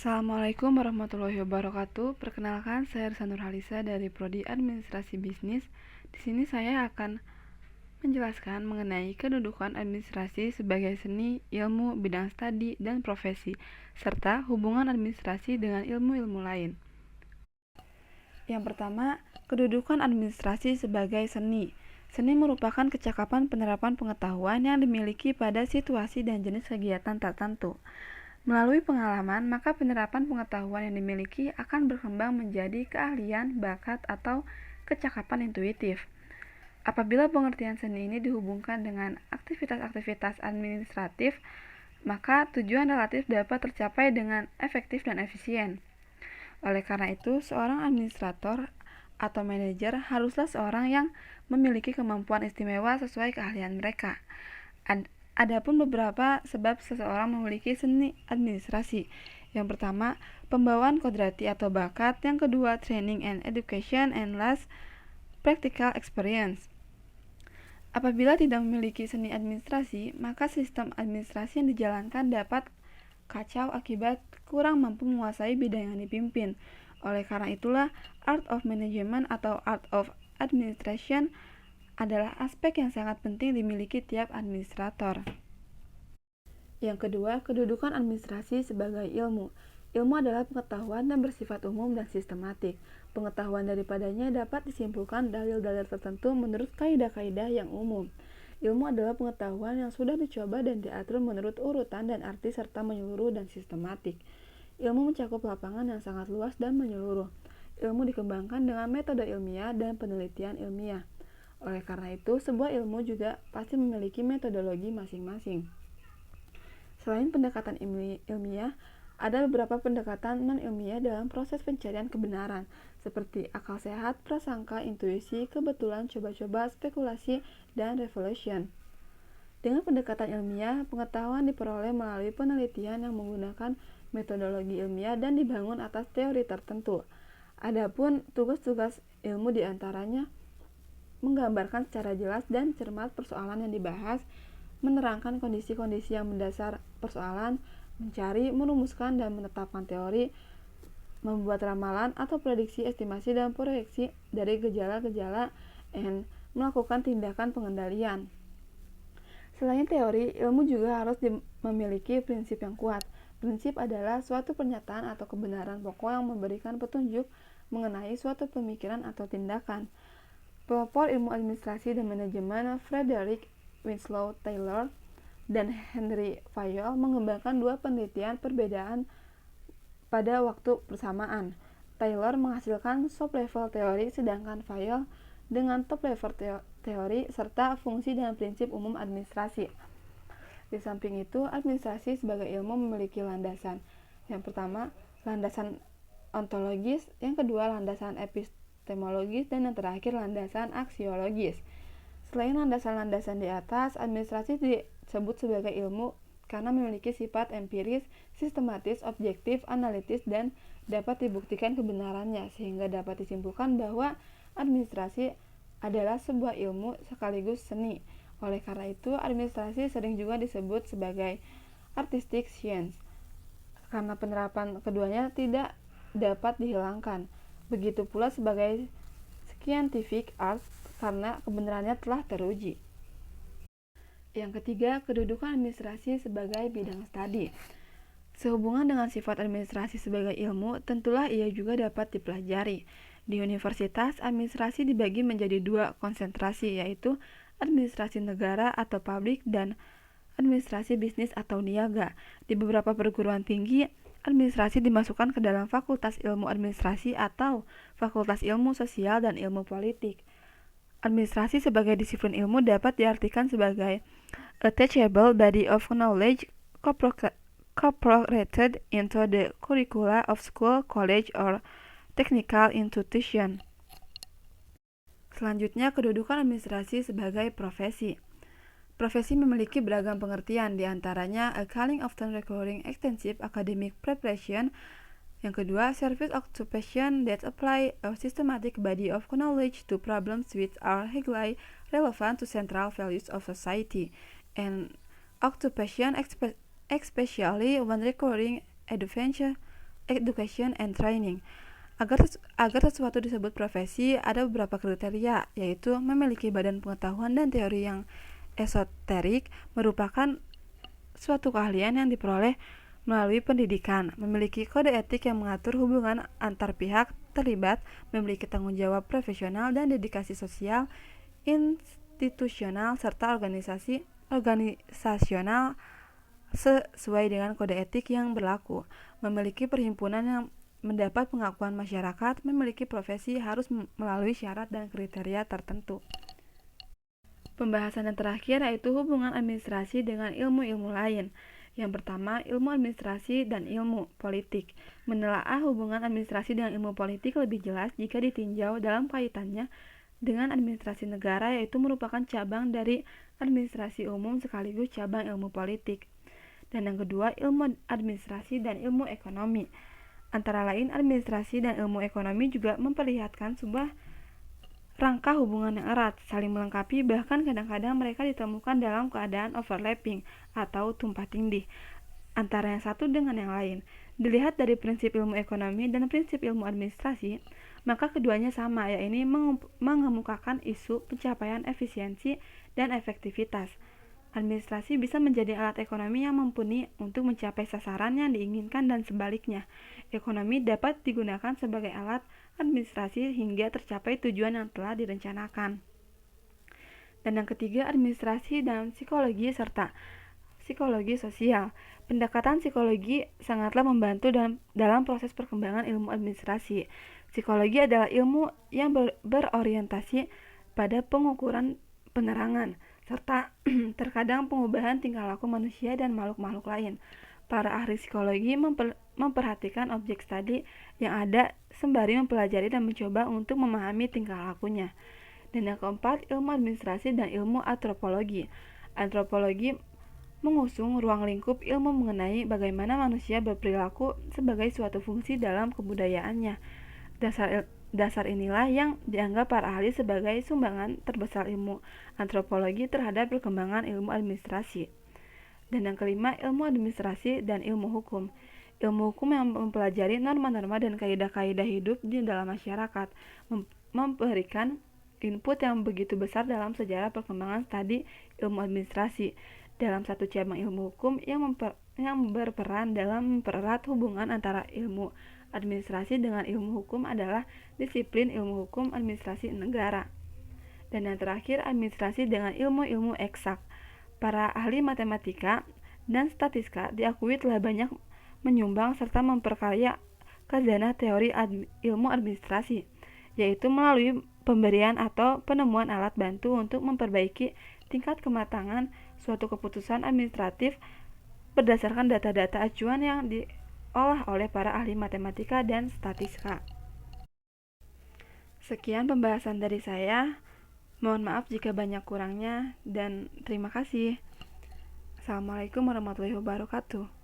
Assalamualaikum warahmatullahi wabarakatuh. Perkenalkan, saya Risa Nurhalisa dari Prodi Administrasi Bisnis. Di sini saya akan menjelaskan mengenai kedudukan administrasi sebagai seni, ilmu, bidang studi, dan profesi, serta hubungan administrasi dengan ilmu-ilmu lain. Yang pertama, kedudukan administrasi sebagai seni. Seni merupakan kecakapan penerapan pengetahuan yang dimiliki pada situasi dan jenis kegiatan tertentu. Melalui pengalaman, maka penerapan pengetahuan yang dimiliki akan berkembang menjadi keahlian, bakat, atau kecakapan intuitif. Apabila pengertian seni ini dihubungkan dengan aktivitas-aktivitas administratif, maka tujuan relatif dapat tercapai dengan efektif dan efisien. Oleh karena itu, seorang administrator atau manajer haruslah seorang yang memiliki kemampuan istimewa sesuai keahlian mereka. Adapun beberapa sebab seseorang memiliki seni administrasi. Yang pertama, pembawaan kodrati atau bakat. Yang kedua, training and education. And last, practical experience. Apabila tidak memiliki seni administrasi, maka sistem administrasi yang dijalankan dapat kacau akibat kurang mampu menguasai bidang yang dipimpin. Oleh karena itulah, art of management atau art of administration adalah aspek yang sangat penting dimiliki tiap administrator. Yang kedua, kedudukan administrasi sebagai ilmu. Ilmu adalah pengetahuan yang bersifat umum dan sistematik. Pengetahuan daripadanya dapat disimpulkan dalil-dalil tertentu menurut kaidah-kaidah yang umum. Ilmu adalah pengetahuan yang sudah dicoba dan diatur menurut urutan dan arti serta menyeluruh dan sistematik. Ilmu mencakup lapangan yang sangat luas dan menyeluruh. Ilmu dikembangkan dengan metode ilmiah dan penelitian ilmiah. Oleh karena itu, sebuah ilmu juga pasti memiliki metodologi masing-masing. Selain pendekatan ilmiah, ada beberapa pendekatan non-ilmiah dalam proses pencarian kebenaran, seperti akal sehat, prasangka, intuisi, kebetulan, coba-coba, spekulasi, dan revelation. Dengan pendekatan ilmiah, pengetahuan diperoleh melalui penelitian yang menggunakan metodologi ilmiah dan dibangun atas teori tertentu. Adapun tugas-tugas ilmu diantaranya menggambarkan secara jelas dan cermat persoalan yang dibahas, menerangkan kondisi-kondisi yang mendasar persoalan, mencari, merumuskan, dan menetapkan teori, membuat ramalan atau prediksi, estimasi, dan proyeksi dari gejala-gejala, dan melakukan tindakan pengendalian. Selain teori, ilmu juga harus memiliki prinsip yang kuat. Prinsip adalah suatu pernyataan atau kebenaran pokok yang memberikan petunjuk mengenai suatu pemikiran atau tindakan. Pelopor ilmu administrasi dan manajemen Frederick Winslow Taylor dan Henry Fayol mengembangkan dua penelitian perbedaan pada waktu bersamaan. Taylor menghasilkan top-level teori, sedangkan Fayol dengan top-level teori serta fungsi dan prinsip umum administrasi. Di samping itu, administrasi sebagai ilmu memiliki landasan. Yang pertama, landasan ontologis, yang kedua, landasan epistemologis, dan yang terakhir, landasan aksiologis. Selain landasan-landasan di atas, administrasi disebut sebagai ilmu karena memiliki sifat empiris, sistematis, objektif, analitis, dan dapat dibuktikan kebenarannya, sehingga dapat disimpulkan bahwa administrasi adalah sebuah ilmu sekaligus seni. Oleh karena itu, administrasi sering juga disebut sebagai artistic science, karena penerapan keduanya tidak dapat dihilangkan. Begitu pula sebagai scientific arts, karena kebenarannya telah teruji. Yang ketiga, kedudukan administrasi sebagai bidang studi. Sehubungan dengan sifat administrasi sebagai ilmu, tentulah ia juga dapat dipelajari. Di universitas, administrasi dibagi menjadi dua konsentrasi, yaitu administrasi negara atau publik dan administrasi bisnis atau niaga. Di beberapa perguruan tinggi, administrasi dimasukkan ke dalam fakultas ilmu administrasi atau fakultas ilmu sosial dan ilmu politik. Administrasi sebagai disiplin ilmu dapat diartikan sebagai a teachable body of knowledge incorporated into the curricula of school, college, or technical institution. Selanjutnya, kedudukan administrasi sebagai profesi. Profesi memiliki beragam pengertian, diantaranya a calling often requiring extensive academic preparation. Yang kedua, service occupation that apply a systematic body of knowledge to problems which are highly relevant to central values of society. And occupation especially when requiring Education and Training. Agar sesuatu disebut profesi, ada beberapa kriteria, yaitu memiliki badan pengetahuan dan teori yang esoterik, merupakan suatu keahlian yang diperoleh melalui pendidikan, memiliki kode etik yang mengatur hubungan antar pihak terlibat, memiliki tanggung jawab profesional dan dedikasi sosial, institusional, serta organisasional sesuai dengan kode etik yang berlaku, memiliki perhimpunan yang mendapat pengakuan masyarakat, memiliki profesi harus melalui syarat dan kriteria tertentu. Pembahasan yang terakhir yaitu hubungan administrasi dengan ilmu-ilmu lain. Yang pertama, ilmu administrasi dan ilmu politik. Menelaah hubungan administrasi dengan ilmu politik lebih jelas jika ditinjau dalam kaitannya dengan administrasi negara, yaitu merupakan cabang dari administrasi umum sekaligus cabang ilmu politik. Dan yang kedua, ilmu administrasi dan ilmu ekonomi. Antara lain, administrasi dan ilmu ekonomi juga memperlihatkan sebuah rangka hubungan yang erat, saling melengkapi, bahkan kadang-kadang mereka ditemukan dalam keadaan overlapping atau tumpang tindih antara yang satu dengan yang lain. Dilihat dari prinsip ilmu ekonomi dan prinsip ilmu administrasi, maka keduanya sama, yaitu mengemukakan isu pencapaian efisiensi dan efektivitas. Administrasi bisa menjadi alat ekonomi yang mumpuni untuk mencapai sasaran yang diinginkan dan sebaliknya. Ekonomi dapat digunakan sebagai alat administrasi hingga tercapai tujuan yang telah direncanakan. Dan yang ketiga, administrasi dan psikologi serta psikologi sosial. Pendekatan psikologi sangatlah membantu dalam proses perkembangan ilmu administrasi. Psikologi adalah ilmu yang berorientasi pada pengukuran penerangan serta terkadang pengubahan tingkah laku manusia dan makhluk-makhluk lain. Para ahli psikologi memperhatikan objek studi yang ada sembari mempelajari dan mencoba untuk memahami tingkah lakunya. Dan yang keempat, ilmu administrasi dan ilmu antropologi. Antropologi mengusung ruang lingkup ilmu mengenai bagaimana manusia berperilaku sebagai suatu fungsi dalam kebudayaannya. Dasar inilah yang dianggap para ahli sebagai sumbangan terbesar ilmu antropologi terhadap perkembangan ilmu administrasi. Dan yang kelima, ilmu administrasi dan ilmu hukum. Ilmu hukum yang mempelajari norma-norma dan kaidah-kaidah hidup di dalam masyarakat, memberikan input yang begitu besar dalam sejarah perkembangan studi ilmu administrasi. Dalam satu cabang ilmu hukum yang berperan dalam mempererat hubungan antara ilmu administrasi dengan ilmu hukum adalah disiplin ilmu hukum administrasi negara. Dan yang terakhir, administrasi dengan ilmu-ilmu eksak. Para ahli matematika dan statistika diakui telah banyak menyumbang serta memperkaya khazanah teori ilmu administrasi, yaitu melalui pemberian atau penemuan alat bantu untuk memperbaiki tingkat kematangan suatu keputusan administratif berdasarkan data-data acuan yang diolah oleh para ahli matematika dan statistika. Sekian pembahasan dari saya. Mohon maaf jika banyak kurangnya dan terima kasih. Assalamualaikum warahmatullahi wabarakatuh.